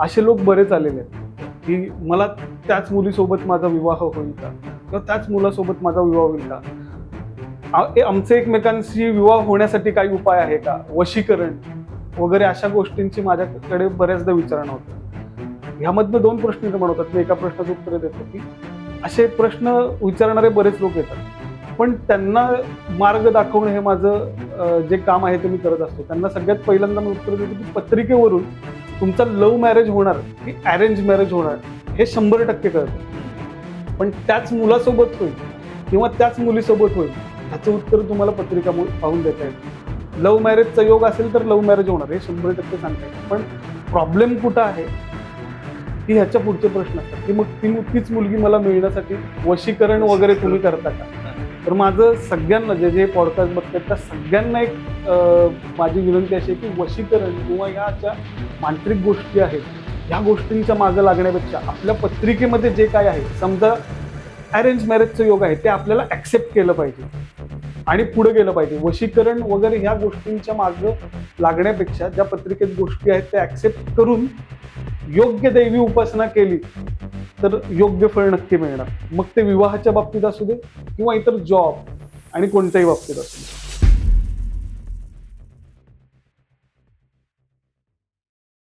असे लोक बरेच आलेले आहेत की मला त्याच मुलीसोबत माझा विवाह होईल का, किंवा त्याच मुलासोबत माझा विवाह होईल का, आमचे एकमेकांशी विवाह होण्यासाठी काही उपाय आहे का, वशीकरण वगैरे अशा गोष्टींची माझ्याकडे बऱ्याचदा विचारणा होतं. ह्यामधनं दोन प्रश्न निर्माण होतात. मी एका प्रश्नाचं उत्तर देतो की असे प्रश्न विचारणारे बरेच लोक येतात, पण त्यांना मार्ग दाखवणं हे माझं जे काम आहे ते मी करत असतो. त्यांना सगळ्यात पहिल्यांदा मी उत्तर देतो की पत्रिकेवरून तुमचा लव्ह मॅरेज होणार की अरेंज मॅरेज होणार हे 100% कळतं, पण त्याच मुलासोबत होईल किंवा त्याच मुलीसोबत होईल ह्याचं उत्तर तुम्हाला पत्रिका पाहून देता येईल. लव्ह मॅरेजचा योग असेल तर लव्ह मॅरेज होणार हे 100% सांगता येईल, पण प्रॉब्लेम कुठं आहे की ह्याच्या पुढचे प्रश्न असतात की मग तीच मुलगी मला मिळण्यासाठी वशीकरण वगैरे तुम्ही करता का. तर माझं सगळ्यांना जे जे पॉडकास्ट बघतात त्या सगळ्यांना एक माझी विनंती अशी आहे की वशीकरण किंवा या ज्या मांत्रिक गोष्टी आहेत ह्या गोष्टींच्या मागं लागण्यापेक्षा आपल्या पत्रिकेमध्ये जे काय आहे, समजा अरेंज मॅरेजचं योग आहे ते आपल्याला ऍक्सेप्ट केलं पाहिजे आणि पुढे गेलं पाहिजे. वशीकरण वगैरे ह्या गोष्टींच्या मागं लागण्यापेक्षा ज्या पत्रिकेत गोष्टी आहेत त्या ऍक्सेप्ट करून योग्य दैवी उपासना केली तर योग्य फळ नक्की मिळणार. मग ते विवाहाच्या बाबतीत असू दे किंवा इतर जॉब आणि कोणत्याही बाबतीत असू दे.